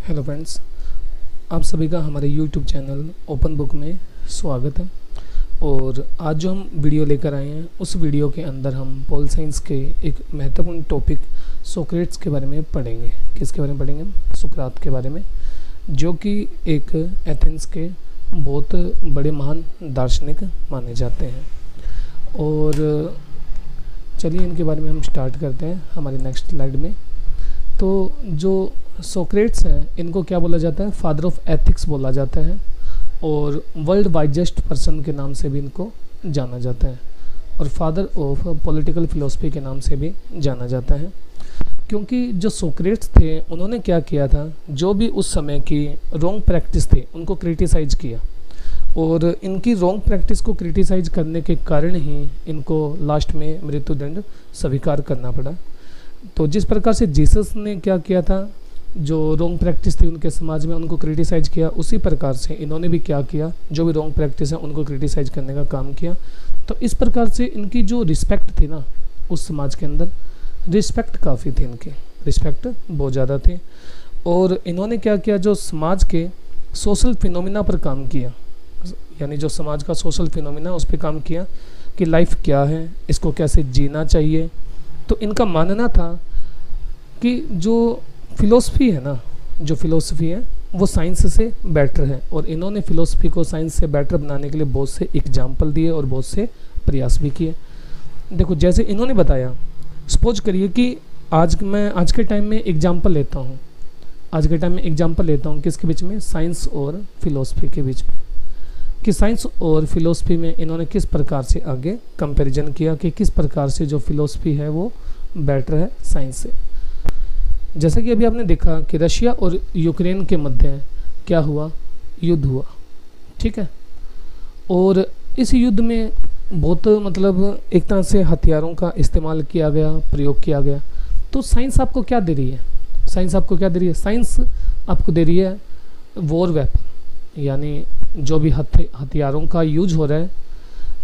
Hello friends, आप सभी का हमारे यूट्यूब चैनल ओपन बुक में स्वागत है। और आज जो हम वीडियो लेकर आए हैं उस वीडियो के अंदर हम पॉल साइंस के एक महत्वपूर्ण टॉपिक सोक्रेट्स के बारे में पढ़ेंगे। किसके बारे में पढ़ेंगे? सुकरात के बारे में, जो कि एक एथेंस के बहुत बड़े महान दार्शनिक माने जाते हैं। और चलिए इनके बारे में हम स्टार्ट करते हैं हमारी नेक्स्ट स्लाइड में। तो जो सोक्रेट्स हैं इनको क्या बोला जाता है? फादर ऑफ एथिक्स बोला जाता है और वर्ल्ड वाइजेस्ट पर्सन के नाम से भी इनको जाना जाता है और फादर ऑफ पॉलिटिकल फिलोसफी के नाम से भी जाना जाता है। क्योंकि जो सोक्रेट्स थे उन्होंने क्या किया था, जो भी उस समय की रॉन्ग प्रैक्टिस थे उनको क्रिटिसाइज किया और इनकी रॉन्ग प्रैक्टिस को क्रिटिसाइज करने के कारण ही इनको लास्ट में मृत्युदंड स्वीकार करना पड़ा। तो जिस प्रकार से जीसस ने क्या किया था, जो रॉन्ग प्रैक्टिस थी उनके समाज में उनको क्रिटिसाइज किया, उसी प्रकार से इन्होंने भी क्या किया, जो भी रॉन्ग प्रैक्टिस है उनको क्रिटिसाइज करने का काम किया। तो इस प्रकार से इनकी जो रिस्पेक्ट थी ना उस समाज के अंदर, रिस्पेक्ट काफ़ी थी, इनकी रिस्पेक्ट बहुत ज़्यादा थी। और इन्होंने क्या किया, जो समाज के सोशल फिनोमिना पर काम किया, यानी जो समाज का सोशल फिनोमिना उस पर काम किया कि लाइफ क्या है, इसको कैसे जीना चाहिए। तो इनका मानना था कि जो फिलोसफी है ना, जो फिलोसफी है वो साइंस से बेटर है और इन्होंने फिलोसफी को साइंस से बेटर बनाने के लिए बहुत से एग्जाम्पल दिए और बहुत से प्रयास भी किए। देखो जैसे इन्होंने बताया, सपोज करिए कि मैं आज के टाइम में एग्जाम्पल लेता हूँ, किसके बीच में? साइंस और फिलोसफी के बीच में, कि साइंस और फिलोसफी में इन्होंने किस प्रकार से आगे कंपैरिजन किया कि किस प्रकार से जो फिलोसफी है वो बेटर है साइंस से। जैसे कि अभी आपने देखा कि रशिया और यूक्रेन के मध्य क्या हुआ, युद्ध हुआ, ठीक है। और इस युद्ध में बहुत एक तरह से हथियारों का इस्तेमाल किया गया, प्रयोग किया गया। तो साइंस आपको क्या दे रही है? साइंस आपको दे रही है वॉर वेपन, यानी जो भी हथियारों का यूज हो रहा है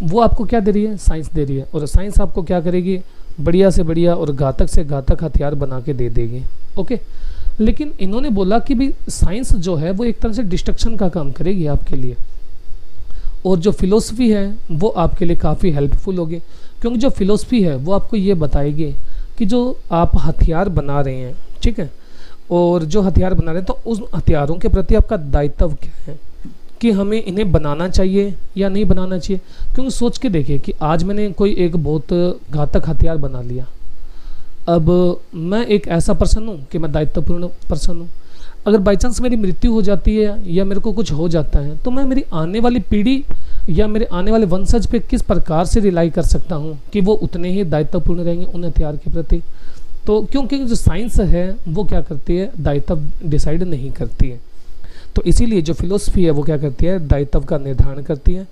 वो आपको क्या दे रही है? साइंस दे रही है। और साइंस आपको क्या करेगी? बढ़िया से बढ़िया और घातक से घातक हथियार बना के दे देगी। ओके, लेकिन इन्होंने बोला कि भी साइंस जो है वो एक तरह से डिस्ट्रक्शन का काम करेगी आपके लिए, और जो फिलोसफी है वो आपके लिए काफ़ी हेल्पफुल होगी। क्योंकि जो फिलोसफी है वो आपको ये बताएगी कि जो आप हथियार बना रहे हैं, ठीक है, और जो हथियार बना रहे हैं तो उस हथियारों के प्रति आपका दायित्व क्या है, कि हमें इन्हें बनाना चाहिए या नहीं बनाना चाहिए। क्योंकि सोच के देखिए कि आज मैंने कोई एक बहुत घातक हथियार बना लिया, अब मैं एक ऐसा पर्सन हूँ कि मैं दायित्वपूर्ण पर्सन हूँ। अगर बाई चांस मेरी मृत्यु हो जाती है या मेरे को कुछ हो जाता है तो मैं मेरी आने वाली पीढ़ी या मेरे आने वाले वंशज पे किस प्रकार से रिलाई कर सकता हूँ कि वो उतने ही दायित्वपूर्ण रहेंगे उन हथियार के प्रति। तो क्योंकि जो साइंस है वो क्या करती है? दायित्व डिसाइड नहीं करती है। तो इसीलिए जो फिलोसफी है वो क्या करती है? दायित्व का निर्धारण करती है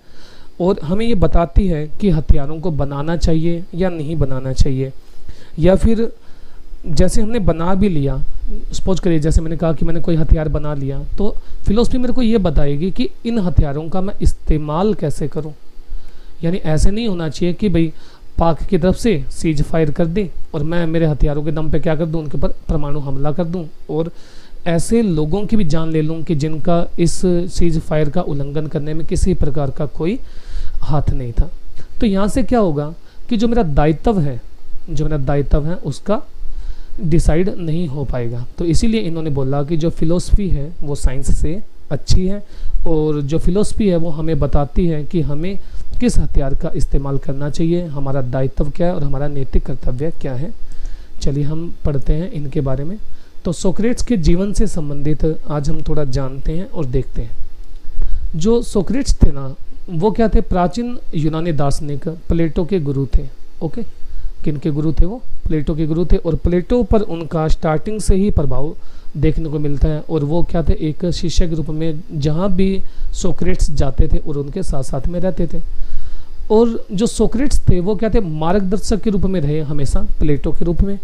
और हमें ये बताती है कि हथियारों को बनाना चाहिए या नहीं बनाना चाहिए। या फिर जैसे हमने बना भी लिया, सपोज करिए जैसे मैंने कहा कि मैंने कोई हथियार बना लिया, तो फिलोसफी मेरे को ये बताएगी कि इन हथियारों का मैं इस्तेमाल कैसे करूं। यानी ऐसे नहीं होना चाहिए कि भाई पाक की तरफ से सीज फायर कर दे और मैं मेरे हथियारों के दम पे क्या कर दूं, उनके ऊपर परमाणु हमला कर दूं और ऐसे लोगों की भी जान ले लूं कि जिनका इस सीज फायर का उल्लंघन करने में किसी प्रकार का कोई हाथ नहीं था। तो यहाँ से क्या होगा कि जो मेरा दायित्व है उसका डिसाइड नहीं हो पाएगा। तो इसीलिए इन्होंने बोला कि जो फिलोसफी है वो साइंस से अच्छी है और जो फिलोसफी है वो हमें बताती है कि हमें किस हथियार का इस्तेमाल करना चाहिए, हमारा दायित्व क्या है और हमारा नैतिक कर्तव्य क्या है। चलिए हम पढ़ते हैं इनके बारे में। तो सोक्रेट्स के जीवन से संबंधित आज हम थोड़ा जानते हैं और देखते हैं। जो सोक्रेट्स थे ना वो क्या थे? प्राचीन यूनानी दार्शनिक प्लेटो के गुरु थे। ओके, किनके गुरु थे? वो प्लेटो के गुरु थे और प्लेटो पर उनका स्टार्टिंग से ही प्रभाव देखने को मिलता है। और वो क्या थे? एक शिष्य के रूप में जहाँ भी सोक्रेट्स जाते थे और उनके साथ साथ में रहते थे। और जो सोक्रेट्स थे वो क्या थे? मार्गदर्शक के रूप में रहे हमेशा प्लेटो के रूप में।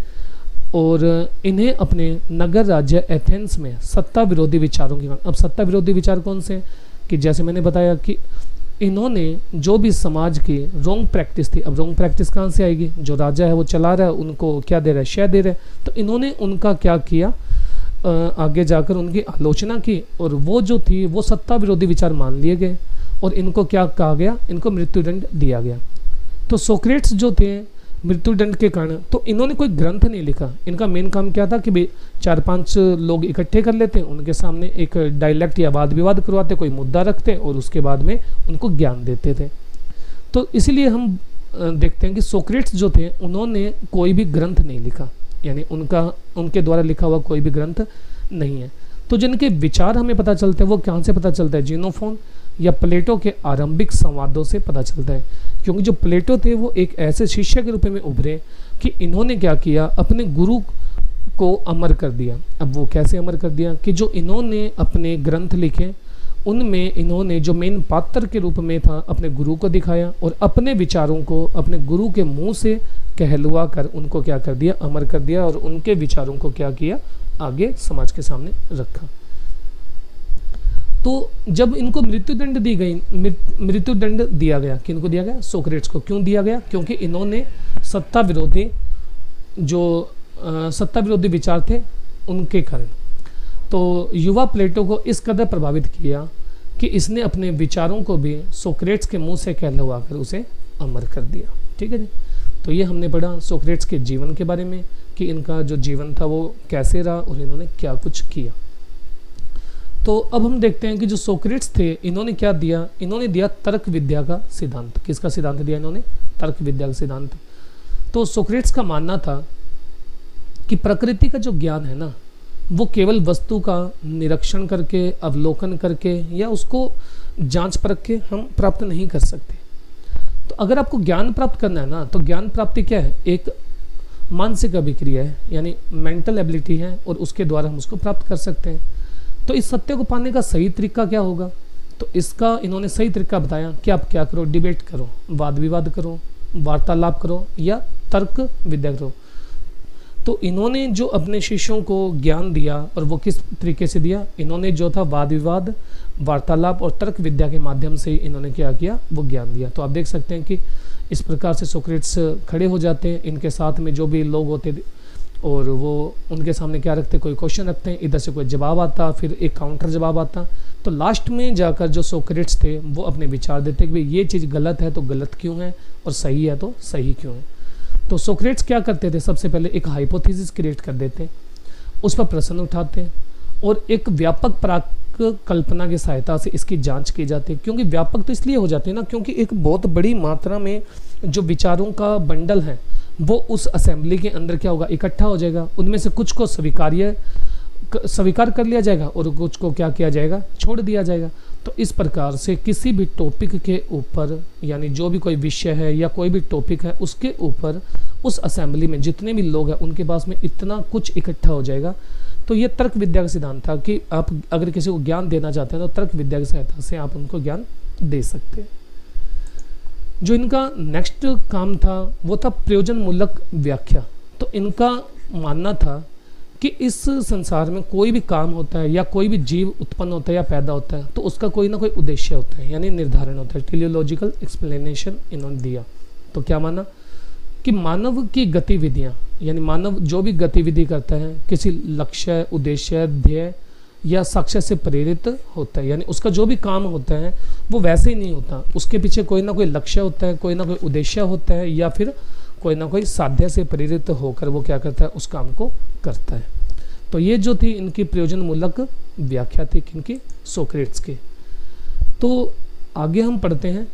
और इन्हें अपने नगर राज्य एथेंस में सत्ता विरोधी विचारों की, अब सत्ता विरोधी विचार कौन से? कि जैसे मैंने बताया कि इन्होंने जो भी समाज की रॉन्ग प्रैक्टिस थी, अब रॉन्ग प्रैक्टिस कहाँ से आएगी? जो राजा है वो चला रहा है, उनको क्या दे रहा है? शय दे रहा है। तो इन्होंने उनका क्या किया आगे जाकर उनकी आलोचना की और वो जो थी वो सत्ता विरोधी विचार मान लिए गए और इनको क्या कहा गया, इनको मृत्युदंड दिया गया। तो सोक्रेट्स जो थे मृत्युदंड के कारण, तो इन्होंने कोई ग्रंथ नहीं लिखा। इनका मेन काम क्या था कि भाई 4-5 लोग इकट्ठे कर लेते, उनके सामने एक डायलैक्ट या वाद विवाद करवाते, कोई मुद्दा रखते और उसके बाद में उनको ज्ञान देते थे। तो इसीलिए हम देखते हैं कि सोक्रेट्स जो थे उन्होंने कोई भी ग्रंथ नहीं लिखा, यानी उनके द्वारा लिखा हुआ कोई भी ग्रंथ नहीं है। तो जिनके विचार हमें पता चलते हैं वो कहाँ से पता चलता है, जीनोफोन या प्लेटो के आरंभिक संवादों से पता चलता है। क्योंकि जो प्लेटो थे वो एक ऐसे शिष्य के रूप में उभरे कि इन्होंने क्या किया, अपने गुरु को अमर कर दिया। अब वो कैसे अमर कर दिया कि जो इन्होंने अपने ग्रंथ लिखे उनमें इन्होंने जो मेन पात्र के रूप में था अपने गुरु को दिखाया और अपने विचारों को अपने गुरु के मुंह से कहलवा कर उनको क्या कर दिया, अमर कर दिया और उनके विचारों को क्या किया, आगे समाज के सामने रखा। तो जब इनको मृत्युदंड दी गई, मृत्युदंड दिया गया, किनको दिया गया, सोक्रेट्स को। क्यों दिया गया, क्योंकि इन्होंने सत्ता विरोधी विचार थे उनके कारण। तो युवा प्लेटो को इस कदर प्रभावित किया कि इसने अपने विचारों को भी सोक्रेट्स के मुंह से कहलवा कर उसे अमर कर दिया। ठीक है जी। तो ये हमने पढ़ा सोक्रेट्स के जीवन के बारे में कि इनका जो जीवन था वो कैसे रहा और इन्होंने क्या कुछ किया। तो अब हम देखते हैं कि जो सोक्रेट्स थे इन्होंने क्या दिया, इन्होंने दिया तर्क विद्या का सिद्धांत। किसका सिद्धांत दिया इन्होंने, तर्क विद्या का सिद्धांत। तो सोक्रेट्स का मानना था कि प्रकृति का जो ज्ञान है ना वो केवल वस्तु का निरीक्षण करके, अवलोकन करके या उसको जांच परख के हम प्राप्त नहीं कर सकते। तो अगर आपको ज्ञान प्राप्त करना है ना तो ज्ञान प्राप्ति क्या है, एक मानसिक अभिक्रिया है, यानी मेंटल एबिलिटी है और उसके द्वारा हम उसको प्राप्त कर सकते हैं। तो इस सत्य को पाने का सही तरीका क्या होगा, तो इसका इन्होंने सही तरीका बताया कि आप क्या करो, डिबेट करो, वाद विवाद करो, वार्तालाप करो या तर्क विद्या करो। तो इन्होंने जो अपने शिष्यों को ज्ञान दिया और वो किस तरीके से दिया, इन्होंने जो था वाद विवाद, वार्तालाप और तर्क विद्या के माध्यम से इन्होंने क्या किया, वो ज्ञान दिया। तो आप देख सकते हैं कि इस प्रकार से सोक्रेट्स खड़े हो जाते हैं, इनके साथ में जो भी लोग होते थे और वो उनके सामने क्या रखते, कोई क्वेश्चन रखते हैं, इधर से कोई जवाब आता, फिर एक काउंटर जवाब आता। तो लास्ट में जाकर जो सोक्रेट्स थे वो अपने विचार देते कि भाई ये चीज़ गलत है तो गलत क्यों है और सही है तो सही क्यों है। तो सोक्रेट्स क्या करते थे, सबसे पहले एक हाइपोथेसिस क्रिएट कर देते, उस पर प्रश्न उठाते और एक व्यापक प्राक कल्पना की सहायता से इसकी जांच की जाती है। क्योंकि व्यापक तो इसलिए हो जाती है ना क्योंकि एक बहुत बड़ी मात्रा में जो विचारों का बंडल है वो उस असेंबली के अंदर क्या होगा, इकट्ठा हो जाएगा। उनमें से कुछ को स्वीकार कर लिया जाएगा और कुछ को क्या किया जाएगा, छोड़ दिया जाएगा। तो इस प्रकार से किसी भी टॉपिक के ऊपर, यानी जो भी कोई विषय है या कोई भी टॉपिक है उसके ऊपर उस असेंबली में जितने भी लोग हैं उनके पास में इतना कुछ इकट्ठा हो जाएगा। तो ये तर्क विद्या का सिद्धांत था कि आप अगर किसी को ज्ञान देना चाहते हैं तो तर्क विद्या की सहायता से आप उनको ज्ञान दे सकते हैं। जो इनका नेक्स्ट काम था वो था प्रयोजनमूलक व्याख्या। तो इनका मानना था कि इस संसार में कोई भी काम होता है या कोई भी जीव उत्पन्न होता है या पैदा होता है तो उसका कोई ना कोई उद्देश्य होता है, यानी निर्धारण होता है। टेलियोलॉजिकल एक्सप्लेनेशन इन्होंने दिया। तो क्या माना कि मानव की गतिविधियाँ, यानी मानव जो भी गतिविधि करता है किसी लक्ष्य, उद्देश्य, ध्येय या साक्ष्य से प्रेरित होता है, यानी उसका जो भी काम होता है वो वैसे ही नहीं होता, उसके पीछे कोई ना कोई लक्ष्य होता है, कोई ना कोई उद्देश्य होता है या फिर कोई ना कोई साध्य से प्रेरित होकर वो क्या करता है, उस काम को करता है। तो ये जो थी इनकी प्रयोजनमूलक व्याख्या थी इनकी सोक्रेट्स की। तो आगे हम पढ़ते हैं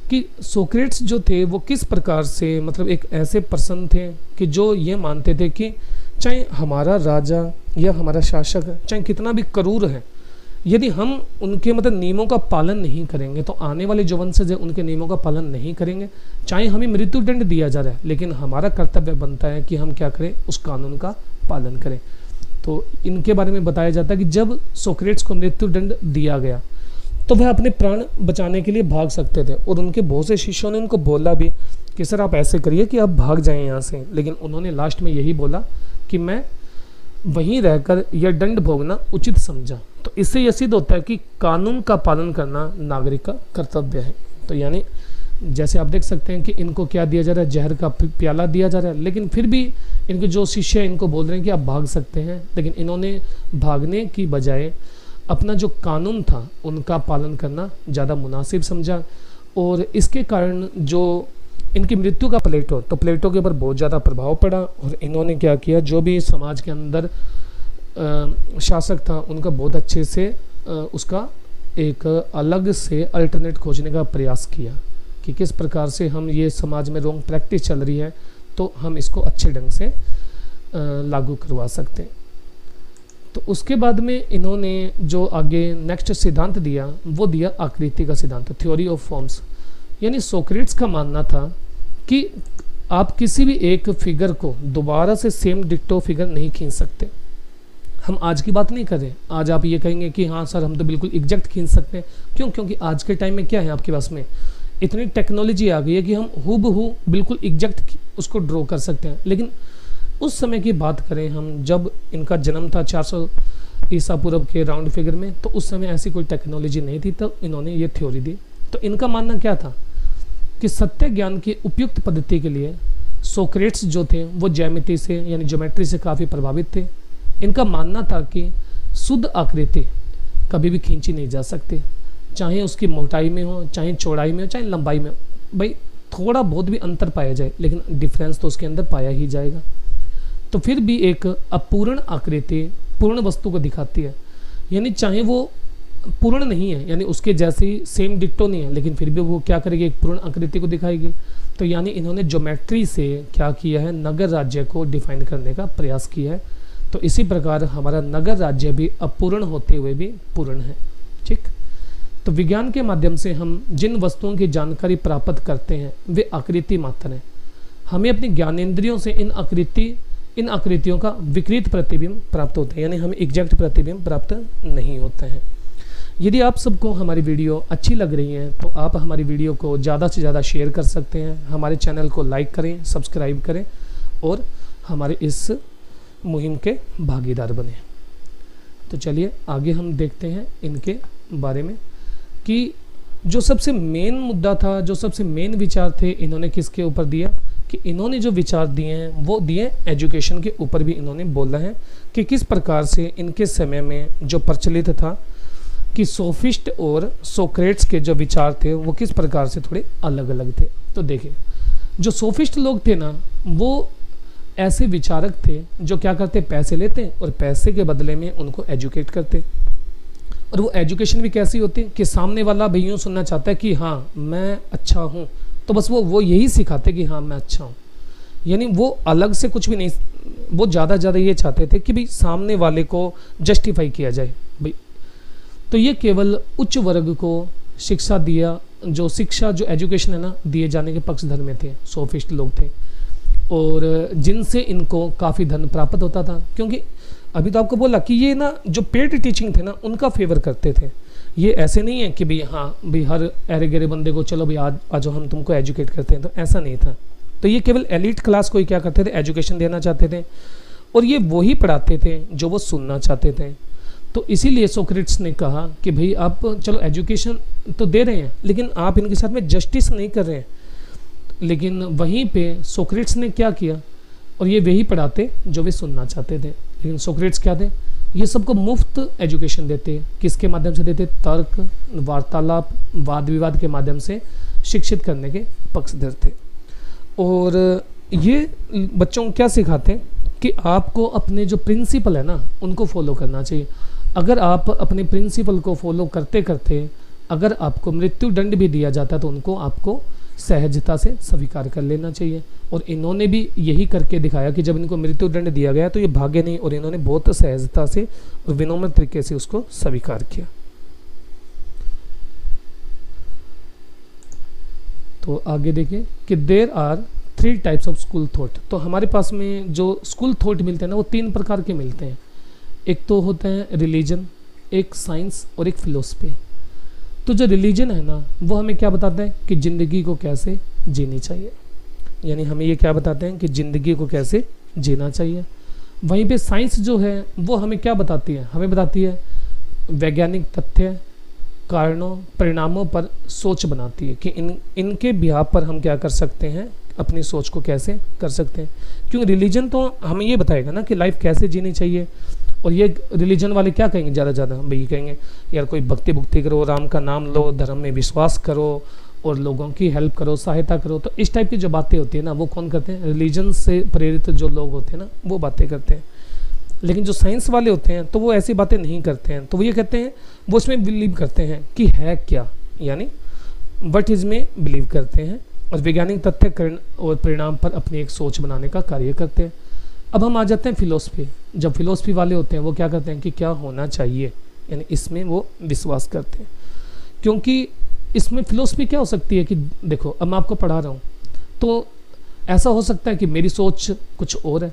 कि सोक्रेट्स जो थे वो किस प्रकार से, मतलब एक ऐसे पर्सन थे कि जो ये मानते थे कि चाहे हमारा राजा या हमारा शासक चाहे कितना भी क्रूर है, यदि हम उनके मतलब नियमों का पालन नहीं करेंगे तो आने वाले जो वंशज है उनके नियमों का पालन नहीं करेंगे। चाहे हमें मृत्युदंड दिया जा रहा है लेकिन हमारा कर्तव्य बनता है कि हम क्या करें, उस कानून का पालन करें। तो इनके बारे में बताया जाता है कि जब सोक्रेट्स को मृत्युदंड दिया गया तो वह अपने प्राण बचाने के लिए भाग सकते थे और उनके बहुत से शिष्यों ने उनको बोला भी कि सर आप ऐसे करिए कि आप भाग जाएं यहाँ से, लेकिन उन्होंने लास्ट में यही बोला कि मैं वहीं रहकर यह दंड भोगना उचित समझा। तो इससे यह सिद्ध होता है कि कानून का पालन करना नागरिक का कर्तव्य है। तो यानी जैसे आप देख सकते हैं कि इनको क्या दिया जा रहा है, जहर का प्याला दिया जा रहा है, लेकिन फिर भी इनके जो शिष्य हैं इनको बोल रहे हैं कि आप भाग सकते हैं, लेकिन इन्होंने भागने की बजाय अपना जो कानून था उनका पालन करना ज़्यादा मुनासिब समझा, और इसके कारण जो इनकी मृत्यु का प्लेटो के ऊपर बहुत ज़्यादा प्रभाव पड़ा। और इन्होंने क्या किया, जो भी समाज के अंदर शासक था उनका बहुत अच्छे से उसका एक अलग से अल्टरनेट खोजने का प्रयास किया कि किस प्रकार से हम ये समाज में रॉन्ग प्रैक्टिस चल रही है तो हम इसको अच्छे ढंग से लागू करवा सकते हैं। तो उसके बाद में इन्होंने जो आगे नेक्स्ट सिद्धांत दिया वो दिया आकृति का सिद्धांत, थ्योरी ऑफ फॉर्म्स। यानी सोक्रेट्स का मानना था कि आप किसी भी एक फिगर को दोबारा से सेम डिक्टो फिगर नहीं खींच सकते। हम आज की बात नहीं कर रहे, आज आप ये कहेंगे कि हाँ सर हम तो बिल्कुल एग्जैक्ट खींच सकते हैं। क्यों? क्योंकि आज के टाइम में क्या है आपके पास में इतनी टेक्नोलॉजी आ गई है कि हम हूबहू बिल्कुल एग्जैक्ट उसको ड्रॉ कर सकते हैं। लेकिन उस समय की बात करें हम, जब इनका जन्म था 400 ईसा पूर्व के राउंड फिगर में, तो उस समय ऐसी कोई टेक्नोलॉजी नहीं थी, तो इन्होंने ये थ्योरी दी। तो इनका मानना क्या था कि सत्य ज्ञान की उपयुक्त पद्धति के लिए सोक्रेट्स जो थे वो ज्यामिति से यानी ज्योमेट्री से काफ़ी प्रभावित थे। इनका मानना था कि शुद्ध आकृति कभी भी खींची नहीं जा सकती, चाहे उसकी मोटाई में हो, चाहे चौड़ाई में हो, चाहे लंबाई में हो। भाई थोड़ा बहुत भी अंतर पाया जाए लेकिन डिफरेंस तो उसके अंदर पाया ही जाएगा। तो फिर भी एक अपूर्ण आकृति पूर्ण वस्तु को दिखाती है, यानी चाहे वो पूर्ण नहीं है यानी उसके जैसी सेम डिक्टो नहीं है, लेकिन फिर भी वो क्या करेगी, एक पूर्ण आकृति को दिखाएगी। तो यानी इन्होंने ज्योमेट्री से क्या किया है, नगर राज्य को डिफाइन करने का प्रयास किया है। तो इसी प्रकार हमारा नगर राज्य भी अपूर्ण होते हुए भी पूर्ण है। ठीक, तो विज्ञान के माध्यम से हम जिन वस्तुओं की जानकारी प्राप्त करते हैं वे आकृति मात्र हैं। हमें अपनी ज्ञानेंद्रियों से इन आकृतियों का विकृत प्रतिबिंब प्राप्त होता है, यानी हमें एग्जैक्ट प्रतिबिंब प्राप्त नहीं होते हैं। यदि आप सबको हमारी वीडियो अच्छी लग रही है तो आप हमारी वीडियो को ज़्यादा से ज़्यादा शेयर कर सकते हैं, हमारे चैनल को लाइक करें, सब्सक्राइब करें और हमारे इस मुहिम के भागीदार बने। तो चलिए आगे हम देखते हैं इनके बारे में कि जो सबसे मेन मुद्दा था, जो सबसे मेन विचार थे, इन्होंने किसके ऊपर दिया कि इन्होंने जो विचार दिए हैं वो दिए एजुकेशन के ऊपर भी। इन्होंने बोला है कि किस प्रकार से इनके समय में जो प्रचलित था कि सोफिस्ट और सोक्रेट्स के जो विचार थे वो किस प्रकार से थोड़े अलग अलग थे। तो देखिए, जो सोफिस्ट लोग थे ना, वो ऐसे विचारक थे जो क्या करते, पैसे लेते और पैसे के बदले में उनको एजुकेट करते। और वो एजुकेशन भी कैसी होती कि सामने वाला भी यूँ सुनना चाहता है कि हाँ मैं अच्छा हूँ, तो बस वो यही सिखाते कि हाँ मैं अच्छा हूँ। यानी वो अलग से कुछ भी नहीं, वो ज़्यादा ये चाहते थे कि भाई सामने वाले को जस्टिफाई किया जाए भाई। तो ये केवल उच्च वर्ग को शिक्षा दिया, जो शिक्षा जो एजुकेशन है ना, दिए जाने के पक्षधर में थे सोफिस्ट लोग थे, और जिनसे इनको काफ़ी धन प्राप्त होता था। क्योंकि अभी तो आपको बोला कि ये ना जो पेड टीचिंग थे ना उनका फेवर करते थे। ये ऐसे नहीं है कि भाई हाँ भाई हर अरे गहरे बंदे को चलो भाई आज हम तुमको एजुकेट करते हैं, तो ऐसा नहीं था। तो ये केवल एलिट क्लास को ही क्या करते थे, एजुकेशन देना चाहते थे, और ये वही पढ़ाते थे जो वो सुनना चाहते थे। तो इसीलिए सोक्रेट्स ने कहा कि भाई आप चलो एजुकेशन तो दे रहे हैं लेकिन आप इनके साथ में जस्टिस नहीं कर रहे हैं। लेकिन वहीं पे सोक्रेट्स ने क्या किया, और ये वही पढ़ाते जो वे सुनना चाहते थे। लेकिन सोक्रेट्स क्या थे, ये सबको मुफ्त एजुकेशन देते। किसके माध्यम से देते, तर्क, वार्तालाप, वाद विवाद के माध्यम से शिक्षित करने के पक्षधर थे। और ये बच्चों को क्या सिखाते कि आपको अपने जो प्रिंसिपल है ना उनको फॉलो करना चाहिए। अगर आप अपने प्रिंसिपल को फॉलो करते करते अगर आपको मृत्यु दंड भी दिया जाता तो उनको आपको सहजता से स्वीकार कर लेना चाहिए। और इन्होंने भी यही करके दिखाया कि जब इनको मृत्यु दंड दिया गया तो ये भागे नहीं और इन्होंने बहुत सहजता से और विनम्र तरीके से उसको स्वीकार किया। तो आगे देखिए कि there are 3 types of school thought. तो हमारे पास में जो स्कूल थॉट मिलते हैं ना वो 3 प्रकार के मिलते हैं। एक तो होता है रिलीजन, एक साइंस और एक फिलोसफी। तो जो रिलीजन है ना वो हमें क्या बताता है कि ज़िंदगी को कैसे जीनी चाहिए, यानी हमें ये क्या बताते हैं कि ज़िंदगी को कैसे जीना चाहिए। वहीं पे साइंस जो है वो हमें क्या बताती है, हमें बताती है वैज्ञानिक तथ्य, कारणों, परिणामों पर सोच बनाती है कि इनके बिहाव पर हम क्या कर सकते हैं, अपनी सोच को कैसे कर सकते हैं, क्योंकि रिलीजन तो हमें ये बताएगा ना कि लाइफ कैसे जीनी चाहिए। और ये रिलीजन वाले क्या कहेंगे, ज़्यादा भाई कहेंगे यार कोई भक्ति भुक्ति करो, राम का नाम लो, धर्म में विश्वास करो और लोगों की हेल्प करो, सहायता करो। तो इस टाइप की जो बातें होती है ना वो कौन करते हैं, रिलीजन से प्रेरित जो लोग होते हैं ना वो बातें करते हैं। लेकिन जो साइंस वाले होते हैं तो वो ऐसी बातें नहीं करते हैं, तो वो ये कहते हैं, वो इसमें बिलीव करते हैं कि है क्या, यानी वट इज में बिलीव करते हैं और वैज्ञानिक तथ्य करण और परिणाम पर अपनी एक सोच बनाने का कार्य करते हैं। अब हम आ जाते हैं फिलोसफी। जब फिलोसफी वाले होते हैं वो क्या करते हैं कि क्या होना चाहिए, यानी इसमें वो विश्वास करते हैं। क्योंकि इसमें फिलोसफी क्या हो सकती है कि देखो अब मैं आपको पढ़ा रहा हूँ तो ऐसा हो सकता है कि मेरी सोच कुछ और है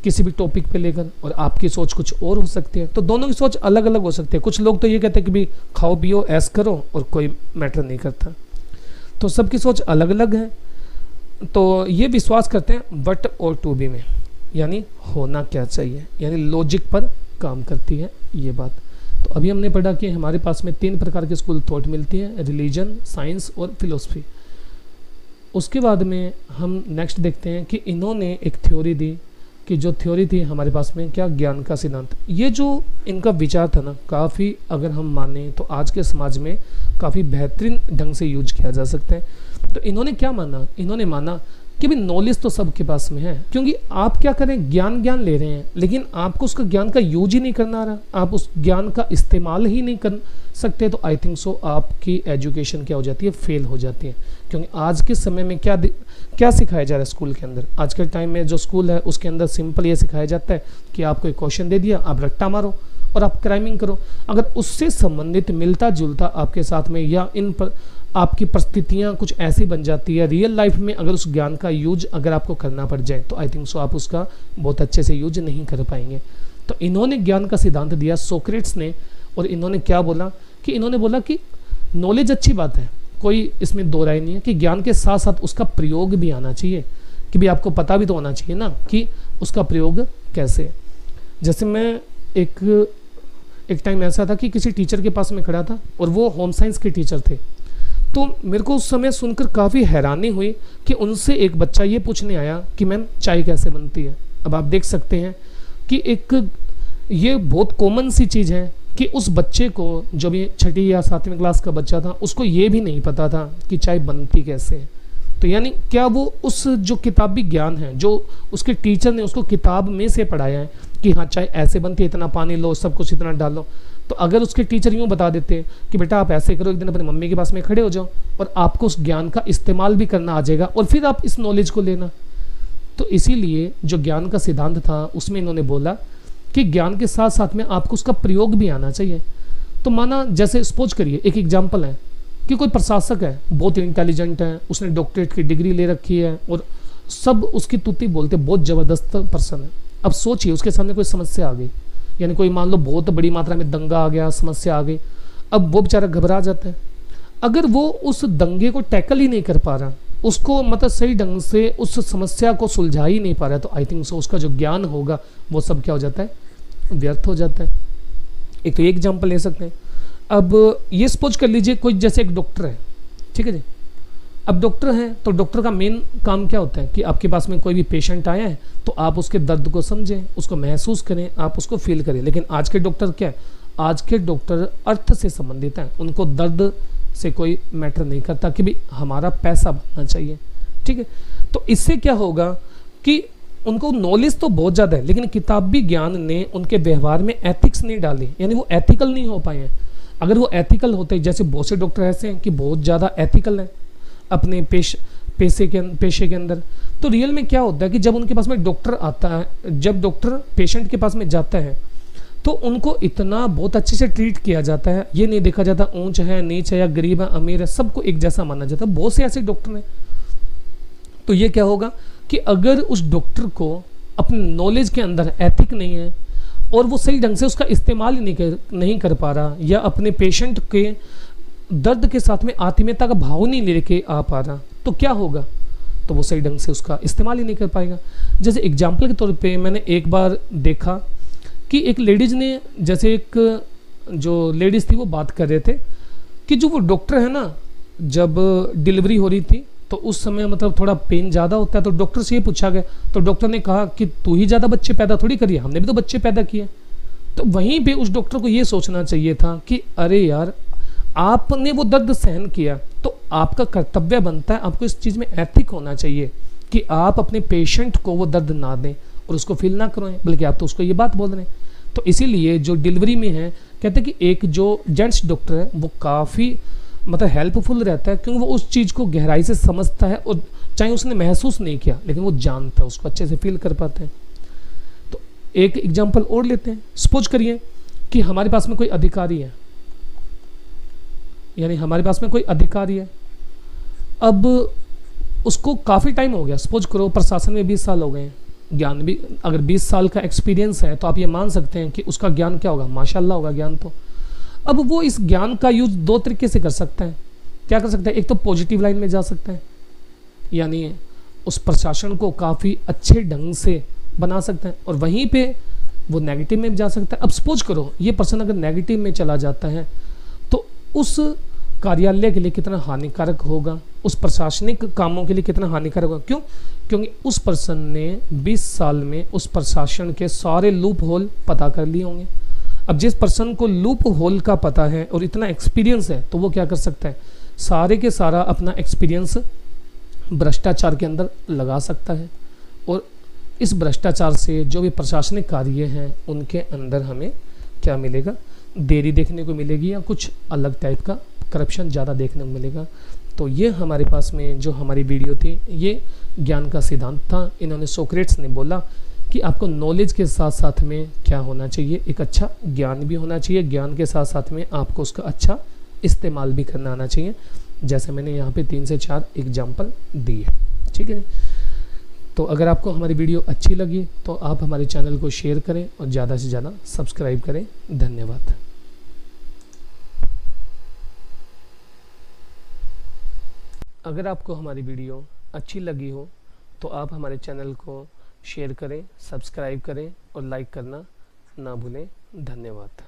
किसी भी टॉपिक पे लेकर और आपकी सोच कुछ और हो सकती है, तो दोनों की सोच अलग अलग हो सकती है। कुछ लोग तो ये कहते हैं कि भाई खाओ पियो ऐश करो और कोई मैटर नहीं करता, तो सबकी सोच अलग अलग है। तो ये विश्वास करते हैं वट और टू बी में, यानी होना क्या चाहिए, यानी लॉजिक पर काम करती है ये बात। तो अभी हमने पढ़ा कि हमारे पास में 3 प्रकार की स्कूल थॉट मिलती है, रिलीजन, साइंस और फिलोसफी। उसके बाद में हम नेक्स्ट देखते हैं कि इन्होंने एक थ्योरी दी कि जो थ्योरी थी हमारे पास में क्या, ज्ञान का सिद्धांत। ये जो इनका विचार था ना काफ़ी, अगर हम माने तो आज के समाज में काफ़ी बेहतरीन ढंग से यूज किया जा सकता है। तो इन्होंने क्या माना, इन्होंने माना कि भाई नॉलेज तो सबके पास में है, क्योंकि आप क्या करें, ज्ञान ले रहे हैं लेकिन आपको उसका ज्ञान का यूज ही नहीं करना आ रहा, आप उस ज्ञान का इस्तेमाल ही नहीं कर सकते, तो आई थिंक सो आपकी एजुकेशन क्या हो जाती है, फेल हो जाती है। क्योंकि आज के समय में क्या सिखाया जा रहा है स्कूल के अंदर, आज के टाइम में जो स्कूल है उसके अंदर सिंपल ये सिखाया जाता है कि आपको एक क्वेश्चन दे दिया, आप रट्टा मारो और आप क्राइमिंग करो। अगर उससे संबंधित मिलता जुलता आपके साथ में या इन पर आपकी परिस्थितियाँ कुछ ऐसी बन जाती है रियल लाइफ में, अगर उस ज्ञान का यूज अगर आपको करना पड़ जाए तो आई थिंक सो आप उसका बहुत अच्छे से यूज नहीं कर पाएंगे। तो इन्होंने ज्ञान का सिद्धांत दिया सोक्रेट्स ने, और इन्होंने क्या बोला कि इन्होंने बोला कि नॉलेज अच्छी बात है, कोई इसमें दो राय नहीं है, कि ज्ञान के साथ साथ उसका प्रयोग भी आना चाहिए, कि भी आपको पता भी तो होना चाहिए ना कि उसका प्रयोग कैसे। जैसे मैं एक टाइम ऐसा था कि किसी टीचर के पास में खड़ा था और वो होम साइंस के टीचर थे, तो मेरे को उस समय सुनकर काफ़ी हैरानी हुई कि उनसे एक बच्चा ये पूछने आया कि मैम चाय कैसे बनती है। अब आप देख सकते हैं कि ये बहुत कॉमन सी चीज़ है कि उस बच्चे को, जो भी 6ठी या 7वीं क्लास का बच्चा था, उसको ये भी नहीं पता था कि चाय बनती कैसे है। तो यानी क्या वो उस जो किताबी ज्ञान है जो उसके टीचर ने उसको किताब में से पढ़ाया है कि हाँ चाय ऐसे बनती है, इतना पानी लो, सब कुछ इतना डालो, तो अगर उसके टीचर यूँ बता देते कि बेटा आप ऐसे करो, एक दिन अपनी मम्मी के पास में खड़े हो जाओ और आपको उस ज्ञान का इस्तेमाल भी करना आ जाएगा और फिर आप इस नॉलेज को लेना। तो इसीलिए जो ज्ञान का सिद्धांत था उसमें इन्होंने बोला कि ज्ञान के साथ साथ में आपको उसका प्रयोग भी आना चाहिए। तो माना जैसे सपोज करिए, एक एग्जाम्पल है कि कोई प्रशासक है, बहुत इंटेलिजेंट है, उसने डॉक्टरेट की डिग्री ले रखी है और सब उसकी तुति बोलते, बहुत ज़बरदस्त पर्सन है। अब सोचिए उसके सामने कोई समस्या आ गई, यानी कोई मान लो बहुत बड़ी मात्रा में दंगा आ गया, समस्या आ गई, अब वो बेचारा घबरा जाता है। अगर वो उस दंगे को टैकल ही नहीं कर पा रहा, उसको मतलब सही ढंग से उस समस्या को सुलझा ही नहीं पा रहा, तो आई थिंक सो उसका जो ज्ञान होगा वो सब क्या हो जाता है, व्यर्थ हो जाता है। एक तो एक एग्जाम्पल ले सकते हैं। अब ये सपोज कर लीजिए कोई जैसे एक डॉक्टर है, ठीक है जी। अब डॉक्टर है तो डॉक्टर का मेन काम क्या होता है कि आपके पास में कोई भी पेशेंट आया है तो आप उसके दर्द को समझें, उसको महसूस करें, आप उसको फील करें। लेकिन आज के डॉक्टर क्या है, आज के डॉक्टर अर्थ से संबंधित हैं, उनको दर्द से कोई मैटर नहीं करता कि भाई हमारा पैसा बनना चाहिए, ठीक है। तो इससे क्या होगा कि उनको नॉलेज तो बहुत ज़्यादा है लेकिन किताबी ज्ञान ने उनके व्यवहार में एथिक्स नहीं डाली, यानी वो एथिकल नहीं हो पाए हैं। अगर वो एथिकल होते, जैसे बहुत से डॉक्टर ऐसे हैं कि बहुत ज़्यादा एथिकल हैं अपने पेशे के अंदर, तो रियल में क्या होता है कि जब उनके पास में डॉक्टर आता है, जब डॉक्टर पेशेंट के पास में जाता है तो उनको इतना बहुत अच्छे से ट्रीट किया जाता है, ये नहीं देखा जाता ऊंच है नीच है या गरीब है अमीर है, सबको एक जैसा माना जाता है। बहुत से ऐसे डॉक्टर हैं। तो ये क्या होगा कि अगर उस डॉक्टर को अपने नॉलेज के अंदर एथिक नहीं है और वो सही ढंग से उसका इस्तेमाल ही नहीं कर पा रहा, या अपने पेशेंट के दर्द के साथ में आत्मीयता का भाव नहीं लेके आ पा रहा, तो क्या होगा, तो वो सही ढंग से उसका इस्तेमाल ही नहीं कर पाएगा। जैसे एग्जाम्पल के तौर पे मैंने एक बार देखा कि एक लेडीज़ ने, जैसे एक जो लेडीज़ थी वो बात कर रहे थे कि जो वो डॉक्टर है ना, जब डिलीवरी हो रही थी तो उस समय मतलब थोड़ा पेन ज़्यादा होता है, तो डॉक्टर से ये पूछा गया, तो डॉक्टर ने कहा कि तू ही ज़्यादा बच्चे पैदा थोड़ी करिए, हमने भी तो बच्चे पैदा किए। तो वहीं पे उस डॉक्टर को ये सोचना चाहिए था कि अरे यार, आपने वो दर्द सहन किया, तो आपका कर्तव्य बनता है, आपको इस चीज़ में एथिक होना चाहिए कि आप अपने पेशेंट को वो दर्द ना दें और उसको फील ना करवाएं, बल्कि आप तो उसको ये बात बोल रहे हैं। तो इसीलिए जो डिलीवरी में है, कहते हैं कि एक जो जेंट्स डॉक्टर है वो काफ़ी मतलब हेल्पफुल रहता है, क्योंकि वो उस चीज़ को गहराई से समझता है, और चाहे उसने महसूस नहीं किया लेकिन वो जानता है, उसको अच्छे से फील कर पाते हैं। तो एक एग्जांपल और लेते हैं। सपोज करिए कि हमारे पास में कोई अधिकारी है, यानी हमारे पास में कोई अधिकारी है, अब उसको काफ़ी टाइम हो गया, सपोज करो प्रशासन में 20 साल हो गए हैं, ज्ञान भी अगर 20 साल का एक्सपीरियंस है तो आप ये मान सकते हैं कि उसका ज्ञान क्या होगा, माशाल्लाह होगा ज्ञान। तो अब वो इस ज्ञान का यूज दो तरीके से कर सकता है। क्या कर सकता है, एक तो पॉजिटिव लाइन में जा सकता है, यानी उस प्रशासन को काफ़ी अच्छे ढंग से बना सकता है, और वहीं पे वो नेगेटिव में जा सकता है। अब सपोज करो ये पर्सन अगर नेगेटिव में चला जाता है तो उस कार्यालय के लिए कितना हानिकारक होगा, उस प्रशासनिक कामों के लिए कितना हानिकारक होगा। क्यों? क्योंकि उस पर्सन ने 20 साल में उस प्रशासन के सारे लूप होल पता कर लिए होंगे। अब जिस पर्सन को लूप होल का पता है और इतना एक्सपीरियंस है, तो वो क्या कर सकता है, सारे के सारा अपना एक्सपीरियंस भ्रष्टाचार के अंदर लगा सकता है, और इस भ्रष्टाचार से जो भी प्रशासनिक कार्य हैं उनके अंदर हमें क्या मिलेगा, देरी देखने को मिलेगी, या कुछ अलग टाइप का करप्शन ज़्यादा देखने को मिलेगा। तो ये हमारे पास में जो हमारी वीडियो थी, ये ज्ञान का सिद्धांत था। इन्होंने सोक्रेट्स ने बोला कि आपको नॉलेज के साथ साथ में क्या होना चाहिए, एक अच्छा ज्ञान भी होना चाहिए, ज्ञान के साथ साथ में आपको उसका अच्छा इस्तेमाल भी करना आना चाहिए, जैसे मैंने यहाँ पे 3 से 4 एग्जाम्पल दिए। ठीक है, तो अगर आपको हमारी वीडियो अच्छी लगी तो आप हमारे चैनल को शेयर करें और ज़्यादा से ज़्यादा सब्सक्राइब करें। धन्यवाद। अगर आपको हमारी वीडियो अच्छी लगी हो तो आप हमारे चैनल को शेयर करें, सब्सक्राइब करें और लाइक करना ना भूलें। धन्यवाद।